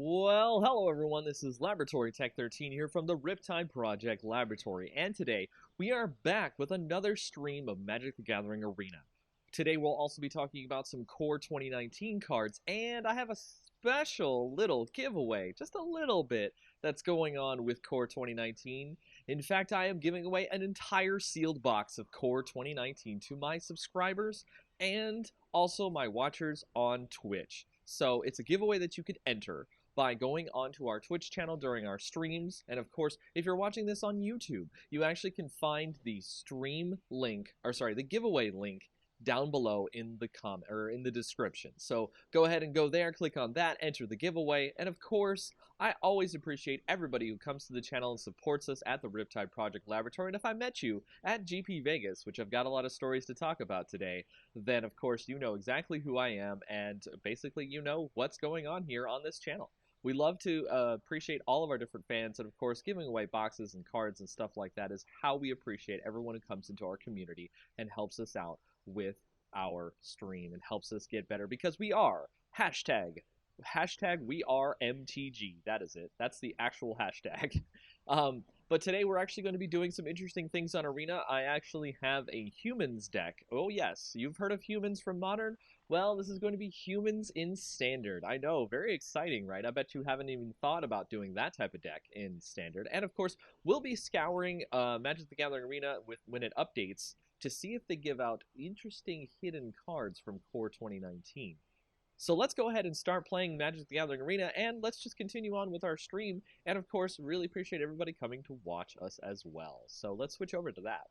Well, hello everyone, this is Laboratory Tech 13 here from the Riptide Project Laboratory, and today we are back with another stream of Magic the Gathering Arena. Today we'll also be talking about some Core 2019 cards, and I have a special little giveaway, just a little bit, that's going on with Core 2019. In fact, I am giving away an entire sealed box of Core 2019 to my subscribers and also my watchers on Twitch. So it's a giveaway that you could enter by going onto our Twitch channel during our streams. And of course, if you're watching this on YouTube, you actually can find the stream link, or sorry, the giveaway link down below in the comment or in the description. So go ahead and go there, click on that, enter the giveaway, and of course, I always appreciate everybody who comes to the channel and supports us at the Riptide Project Laboratory. And if I met you at GP Vegas, which I've got a lot of stories to talk about today, then of course you know exactly who I am, and basically you know what's going on here on this channel. We love to appreciate all of our different fans, and of course, giving away boxes and cards and stuff like that is how we appreciate everyone who comes into our community and helps us out with our stream and helps us get better, because we are hashtag we are MTG. That is it. That's the actual hashtag. But today we're actually going to be doing some interesting things on Arena. I actually have a humans deck. Oh yes, you've heard of humans from Modern? Well, this is going to be humans in Standard. I know, very exciting, right? I bet you haven't even thought about doing that type of deck in Standard. And of course, we'll be scouring Magic the Gathering Arena when it updates to see if they give out interesting hidden cards from Core 2019. So let's go ahead and start playing Magic the Gathering Arena, and let's just continue on with our stream. And of course, really appreciate everybody coming to watch us as well. So let's switch over to that.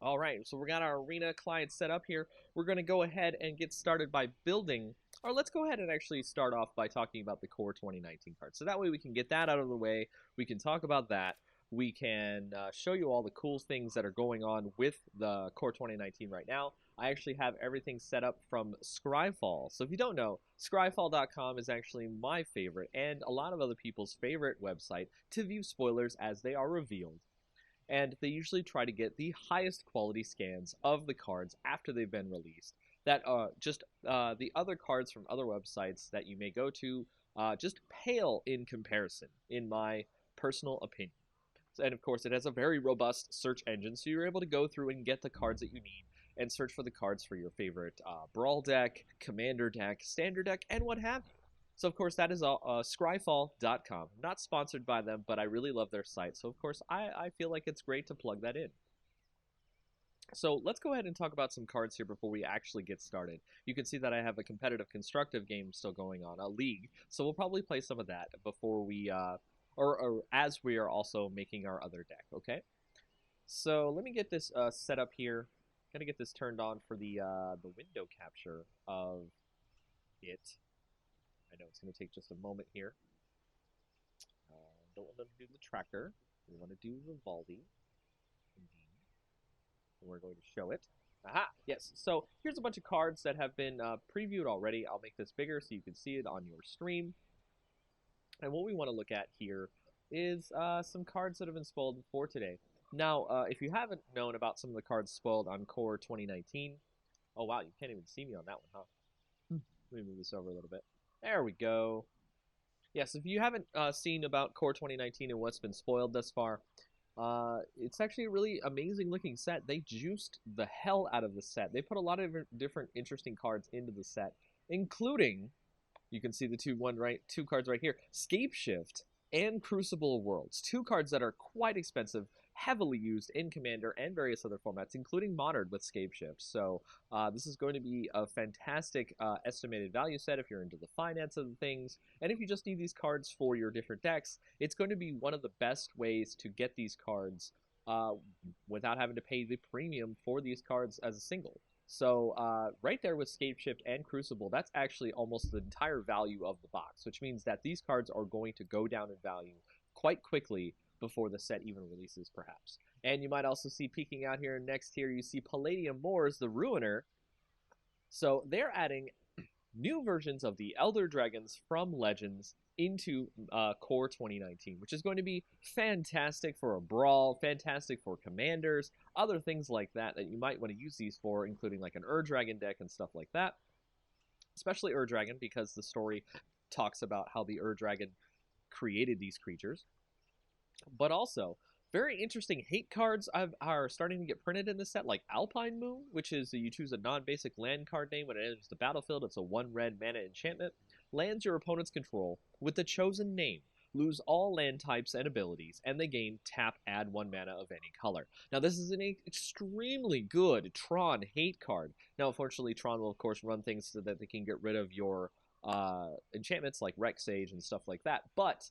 All right, so we got our Arena client set up here. We're going to go ahead and get started by building, or let's go ahead and actually start off by talking about the Core 2019 cards. So that way we can get that out of the way. We can talk about that. We can show you all the cool things that are going on with the Core 2019 right now. I actually have everything set up from Scryfall. So if you don't know, Scryfall.com is actually my favorite and a lot of other people's favorite website to view spoilers as they are revealed. And they usually try to get the highest quality scans of the cards after they've been released. That the other cards from other websites that you may go to just pale in comparison, in my personal opinion. And of course, it has a very robust search engine, so you're able to go through and get the cards that you need and search for the cards for your favorite Brawl deck, Commander deck, Standard deck, and what have you. So, of course, that is Scryfall.com. Not sponsored by them, but I really love their site. So, of course, I feel like it's great to plug that in. So let's go ahead and talk about some cards here before we actually get started. You can see that I have a competitive constructive game still going on, a league. So we'll probably play some of that before we... or as we are also making our other deck, okay? So let me get this set up here. Gotta get this turned on for the window capture of it. I know it's gonna take just a moment here. Don't want to do the tracker. We want to do Vivaldi. Indeed. And we're going to show it. Aha! Yes. So here's a bunch of cards that have been previewed already. I'll make this bigger so you can see it on your stream. And what we want to look at here is some cards that have been spoiled for today. Now, if you haven't known about some of the cards spoiled on Core 2019, oh wow, you can't even see me on that one, huh? Let me move this over a little bit. There we go. Yes, if you haven't seen about Core 2019 and what's been spoiled thus far, it's actually a really amazing looking set. They juiced the hell out of the set. They put a lot of different interesting cards into the set, including... You can see the two cards right here. Scape Shift and Crucible of Worlds. Two cards that are quite expensive, heavily used in Commander and various other formats, including Modern with Scape Shift. So this is going to be a fantastic estimated value set if you're into the finance of the things. And if you just need these cards for your different decks, it's going to be one of the best ways to get these cards without having to pay the premium for these cards as a single. So right there with Scape Shift and Crucible, that's actually almost the entire value of the box, which means that these cards are going to go down in value quite quickly before the set even releases, perhaps. And you might also see peeking out here next here, you see Palladium Moors, the Ruiner. So they're adding new versions of the Elder Dragons from Legends into Core 2019, which is going to be fantastic for a Brawl, fantastic for Commanders, other things like that that you might want to use these for, including like an Dragon deck and stuff like that. Especially Dragon, because the story talks about how the Dragon created these creatures. But also, very interesting hate cards are starting to get printed in the set, like Alpine Moon, which is you choose a non-basic land card name when it enters the battlefield. It's a 1-red mana enchantment. Lands your opponent's control with the chosen name. Lose all land types and abilities, and they gain tap, add 1 mana of any color. Now, this is an extremely good Tron hate card. Now, unfortunately, Tron will, of course, run things so that they can get rid of your enchantments like Rex Sage and stuff like that, but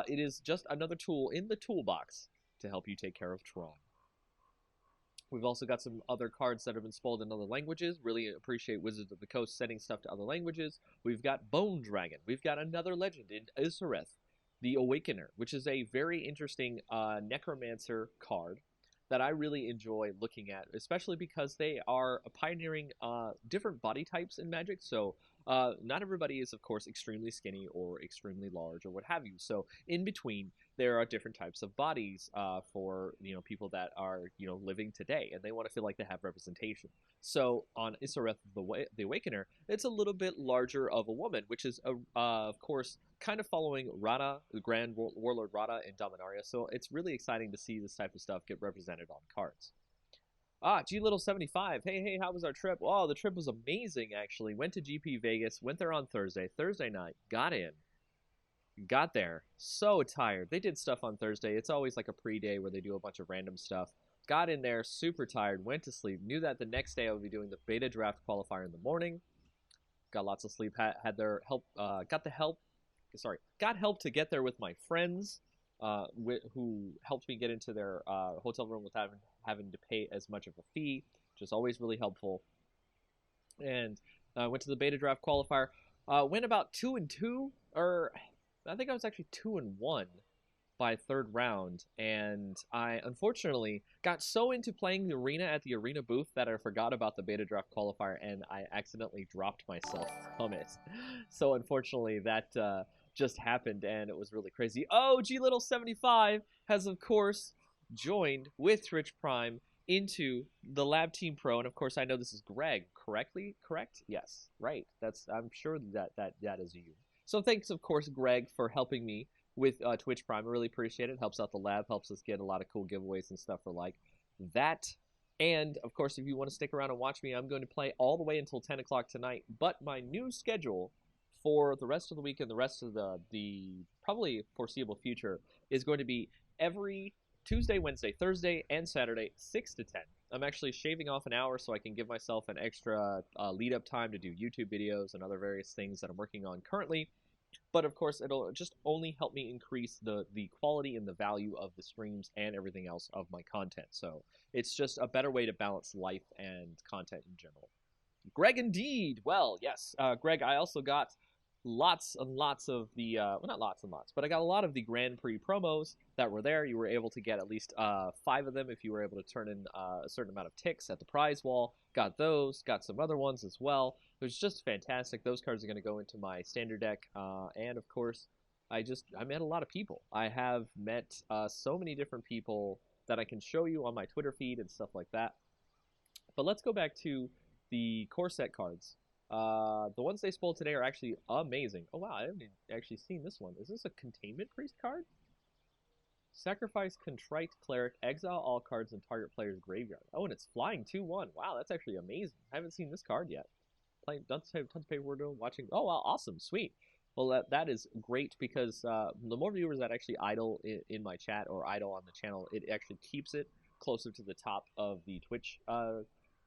it is just another tool in the toolbox to help you take care of Tron. We've also got some other cards that have been spoiled in other languages. Really appreciate Wizards of the Coast setting stuff to other languages. We've got Bone Dragon. We've got another legend in Isareth, the Awakener, which is a very interesting necromancer card that I really enjoy looking at, especially because they are pioneering different body types in Magic. So not everybody is, of course, extremely skinny or extremely large or what have you. So in between, there are different types of bodies for people that are living today, and they want to feel like they have representation. So on Isareth the Awakener, it's a little bit larger of a woman, which is of course kind of following Rada, the Grand Warlord Rada in Dominaria. So it's really exciting to see this type of stuff get represented on cards. G Little 75. Hey, how was our trip? Oh, the trip was amazing, actually. Went to GP Vegas, went there on Thursday night, got there, so tired. They did stuff on Thursday. It's always like a pre-day where they do a bunch of random stuff. Got in there, super tired, went to sleep. Knew that the next day I would be doing the beta draft qualifier in the morning. Got lots of sleep, had their help, got help to get there with my friends, who helped me get into their hotel room without having to pay as much of a fee, which is always really helpful. And went to the beta draft qualifier. Went about 2-2, or I think I was actually 2-1 by third round, and I unfortunately got so into playing the arena at the arena booth that I forgot about the beta draft qualifier, and I accidentally dropped myself from it. So unfortunately, that just happened, and it was really crazy. Oh, G Little 75 has of course joined with Twitch Prime into the Lab Team Pro, and of course I know this is Greg. Correct? Yes, right. I'm sure that is you. So thanks, of course, Greg, for helping me with Twitch Prime. I really appreciate it. Helps out the lab, helps us get a lot of cool giveaways and stuff for like that. And, of course, if you want to stick around and watch me, I'm going to play all the way until 10 o'clock tonight. But my new schedule for the rest of the week and the rest of the probably foreseeable future is going to be every Tuesday, Wednesday, Thursday, and Saturday, 6 to 10. I'm actually shaving off an hour so I can give myself an extra lead-up time to do YouTube videos and other various things that I'm working on currently. But, of course, it'll just only help me increase the quality and the value of the streams and everything else of my content. So it's just a better way to balance life and content in general. Greg, indeed. Well, yes, Greg, I also got lots and lots of the, well, not lots and lots, but I got a lot of the Grand Prix promos that were there. You were able to get at least 5 of them if you were able to turn in a certain amount of ticks at the prize wall. Got those, got some other ones as well. It was just fantastic. Those cards are going to go into my standard deck, and of course, I met a lot of people. I have met so many different people that I can show you on my Twitter feed and stuff like that. But let's go back to the core set cards. The ones they spoiled today are actually amazing. Oh wow, I haven't actually seen this one. Is this a Containment Priest card? Sacrifice Contrite Cleric, exile all cards in target player's graveyard. Oh, and it's flying 2/1. Wow, that's actually amazing. I haven't seen this card yet. Playing tons of paperwork, watching. Oh wow, awesome, sweet. Well, that is great because the more viewers that actually idle in my chat or idle on the channel, it actually keeps it closer to the top of the Twitch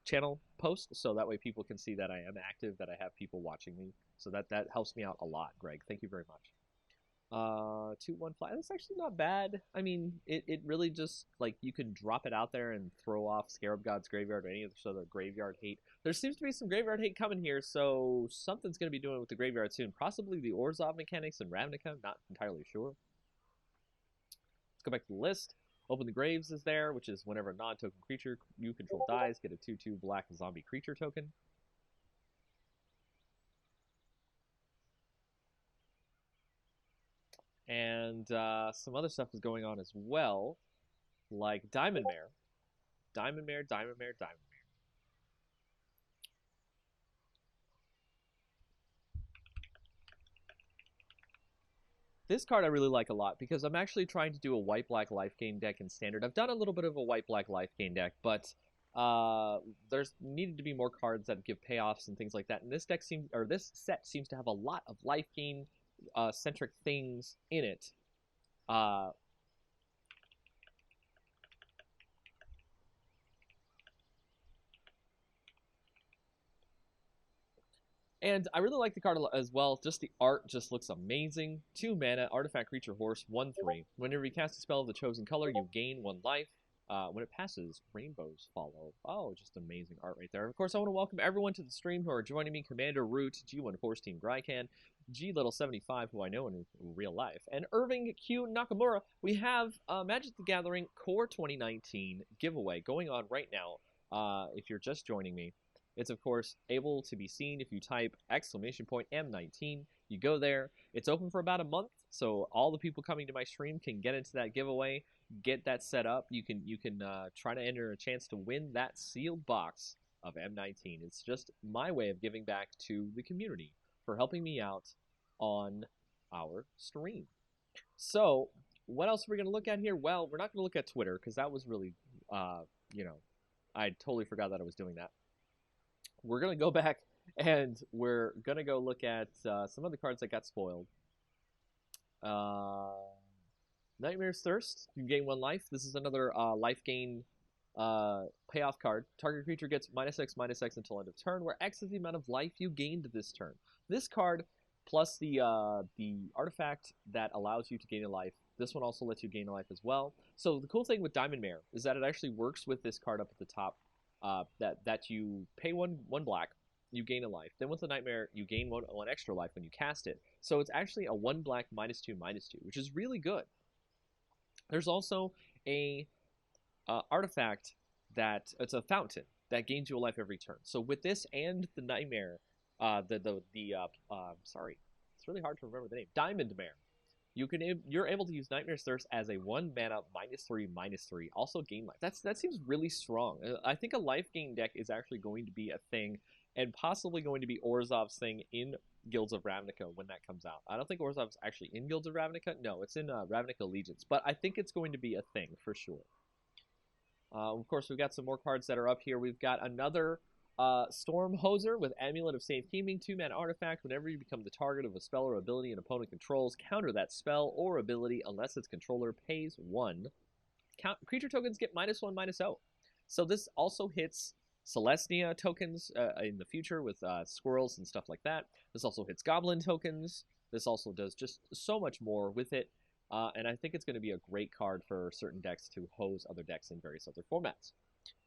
channel post, so that way people can see that I am active, that I have people watching me. So that helps me out a lot, Greg. Thank you very much. 2/1 fly. That's actually not bad. I mean, it really just, like, you can drop it out there and throw off Scarab God's Graveyard or any other graveyard hate. There seems to be some graveyard hate coming here, so something's going to be doing with the graveyard soon. Possibly the Orzhov mechanics in Ravnica, not entirely sure. Let's go back to the list. Open the Graves is there, which is whenever a non-token creature you control dies, get a 2/2 black zombie creature token. And some other stuff is going on as well, like Diamond Mare. Diamond Mare. This card I really like a lot because I'm actually trying to do a white-black life gain deck in Standard. I've done a little bit of a white-black life gain deck, but there's needed to be more cards that give payoffs and things like that. And this deck seems, or this set seems to have a lot of life gain centric things in it. And I really like the card as well. Just the art just looks amazing. 2 mana, artifact creature horse, 1/3. Whenever you cast a spell of the chosen color, you gain 1 life. When it passes, rainbows follow. Oh, just amazing art right there. And of course, I want to welcome everyone to the stream who are joining me. Commander Root, G1 Force Team Grycan, G Little 75, who I know in real life, and Irving Q Nakamura. We have Magic the Gathering Core 2019 giveaway going on right now. If you're just joining me. It's, of course, able to be seen if you type !M19. You go there. It's open for about a month, so all the people coming to my stream can get into that giveaway, get that set up. You can try to enter a chance to win that sealed box of M19. It's just my way of giving back to the community for helping me out on our stream. So, what else are we going to look at here? Well, we're not going to look at Twitter, because that was really, I totally forgot that I was doing that. We're going to go back and we're going to go look at some of the cards that got spoiled. Nightmare's Thirst. You gain 1 life. This is another life gain payoff card. Target creature gets -X until end of turn, where X is the amount of life you gained this turn. This card, plus the artifact that allows you to gain a life, this one also lets you gain a life as well. So the cool thing with Diamond Mare is that it actually works with this card up at the top. That you pay one black, you gain a life. Then with the Nightmare, you gain one extra life when you cast it. So it's actually a 1 black -2/2, which is really good. There's also a artifact that it's a fountain that gains you a life every turn. So with this and the Nightmare, sorry, it's really hard to remember the name. Diamond Mare. You're able to use Nightmare's Thirst as a 1 mana -3/3, also gain life. That seems really strong. I think a life gain deck is actually going to be a thing, and possibly going to be Orzhov's thing in Guilds of Ravnica when that comes out. I don't think Orzhov's actually in Guilds of Ravnica. No, it's in Ravnica Allegiance, but I think it's going to be a thing for sure. Of course, we've got some more cards that are up here. We've got another Storm Hoser with Amulet of Safekeeping, 2 mana artifact. Whenever you become the target of a spell or ability an opponent controls, counter that spell or ability unless its controller pays 1. Creature tokens get -1/-0. So this also hits Celestia tokens in the future with squirrels and stuff like that. This also hits Goblin tokens. This also does just so much more with it. And I think it's going to be a great card for certain decks to hose other decks in various other formats.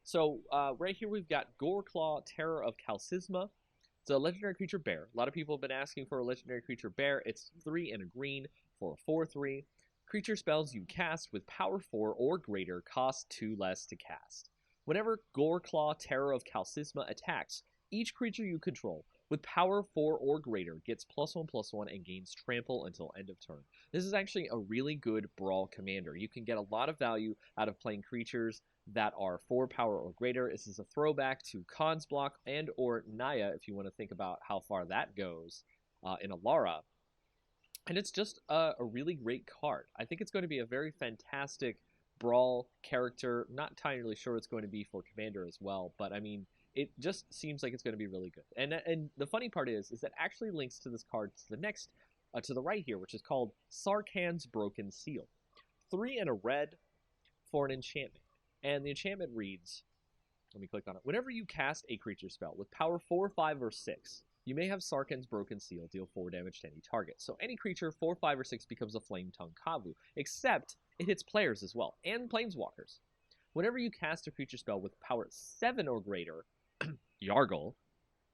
So right here we've got Goreclaw, Terror of Calcisma. It's a legendary creature bear. A lot of people have been asking for a legendary creature bear. It's 3 and a green for a 4/3. Creature spells you cast with power 4 or greater cost 2 less to cast. Whenever Goreclaw, Terror of Calcisma attacks, each creature you control with power 4 or greater gets +1/+1 and gains trample until end of turn. This is actually a really good brawl commander. You can get a lot of value out of playing creatures that are 4 power or greater. This is a throwback to Khan's Block and or Naya, if you want to think about how far that goes in Alara. And it's just a really great card. I think it's going to be a very fantastic brawl character. Not entirely sure it's going to be for Commander as well, but I mean, it just seems like it's going to be really good. And the funny part is that actually links to this card to the next, to the right here, which is called Sarkhan's Broken Seal. 3 and a red for an enchantment. And the enchantment reads, let me click on it. Whenever you cast a creature spell with power 4, 5, or 6, you may have Sarkhan's Broken Seal deal 4 damage to any target. So any creature 4, 5, or 6 becomes a Flame Tongue Kavu, except it hits players as well, and planeswalkers. Whenever you cast a creature spell with power 7 or greater, Yargle,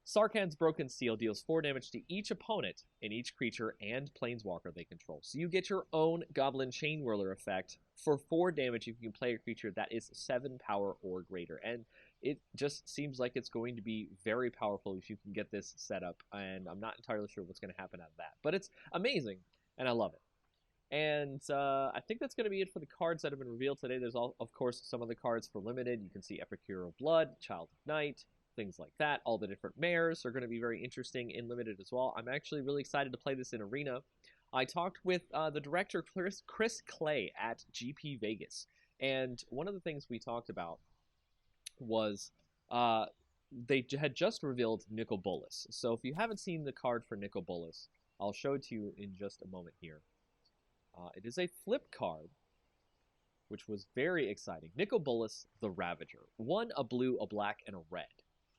Sarkhan's Broken Seal deals 4 damage to each opponent and each creature and planeswalker they control. So you get your own Goblin Chain Whirler effect for 4 damage if you can play a creature that is 7 power or greater. And it just seems like it's going to be very powerful if you can get this set up, and I'm not entirely sure what's going to happen out of that. But it's amazing, and I love it. And I think that's going to be it for the cards that have been revealed today. There's, of course, some of the cards for Limited. You can see Epicure of Blood, Child of Night, things like that. All the different mares are going to be very interesting in Limited as well. I'm actually really excited to play this in Arena. I talked with the director, Chris Clay, at GP Vegas. And one of the things we talked about was uh, they had just revealed Nicol Bolas. So if you haven't seen the card for Nicol Bolas, I'll show it to you in just a moment here. It is a flip card, which was very exciting. Nicol Bolas, the Ravager. 1, a blue, a black, and a red.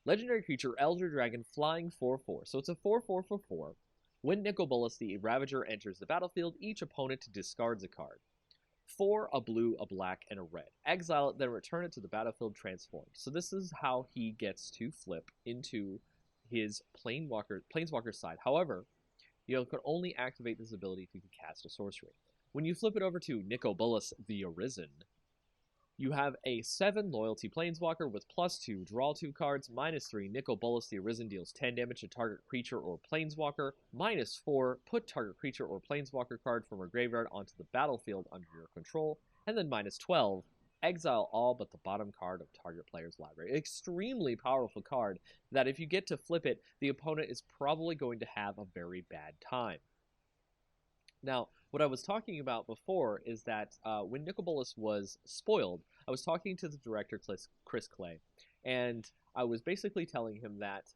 Legendary creature, Elder Dragon, flying 4/4. So it's a 4/4 for 4. When Nicol Bolas, the Ravager, enters the battlefield, each opponent discards a card. 4, a blue, a black, and a red. Exile it, then return it to the battlefield transformed. So this is how he gets to flip into his Planeswalker side. However, you can only activate this ability if you can cast a sorcery. When you flip it over to Nicol Bolas the Arisen, you have a 7 loyalty Planeswalker with +2, draw 2 cards, -3, Nicol Bolas the Arisen deals 10 damage to target creature or Planeswalker, -4, put target creature or Planeswalker card from her graveyard onto the battlefield under your control, and then -12, exile all but the bottom card of target player's library. Extremely powerful card that if you get to flip it, the opponent is probably going to have a very bad time. Now, what I was talking about before is that when Nicol Bolas was spoiled, I was talking to the director, Chris Clay, and I was basically telling him that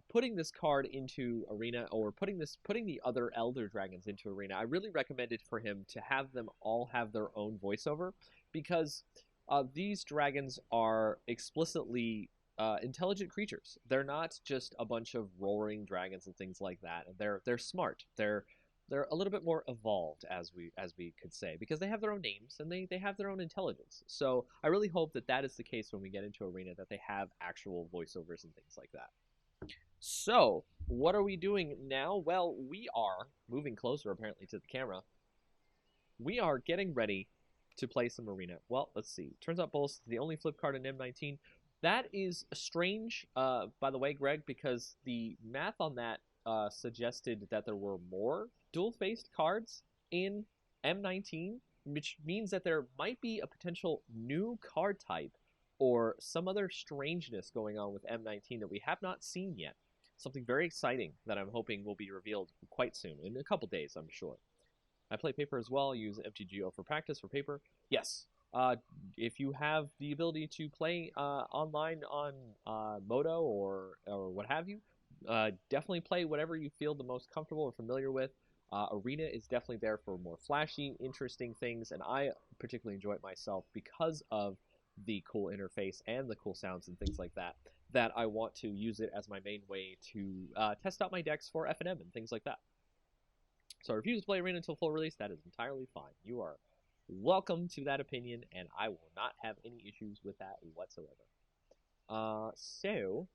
putting this card into Arena, or putting the other Elder Dragons into Arena, I really recommended for him to have them all have their own voiceover, because these dragons are explicitly intelligent creatures. They're not just a bunch of roaring dragons and things like that. They're smart. They're a little bit more evolved, as we could say, because they have their own names and they have their own intelligence. So I really hope that is the case when we get into Arena, that they have actual voiceovers and things like that. So what are we doing now? Well, we are moving closer, apparently, to the camera. We are getting ready to play some Arena. Well, let's see. Turns out Bolas is the only flip card in M19. That is strange, by the way, Greg, because the math on that suggested that there were more dual-faced cards in M19, which means that there might be a potential new card type or some other strangeness going on with M19 that we have not seen yet. Something very exciting that I'm hoping will be revealed quite soon, in a couple days, I'm sure. I play Paper as well, use MTG for practice for Paper. Yes, if you have the ability to play online on Moto or what have you, definitely play whatever you feel the most comfortable or familiar with. Arena is definitely there for more flashy, interesting things, and I particularly enjoy it myself because of the cool interface and the cool sounds and things like that, that I want to use it as my main way to test out my decks for FNM and things like that. So I refuse to play Arena until full release. That is entirely fine. You are welcome to that opinion, and I will not have any issues with that whatsoever. So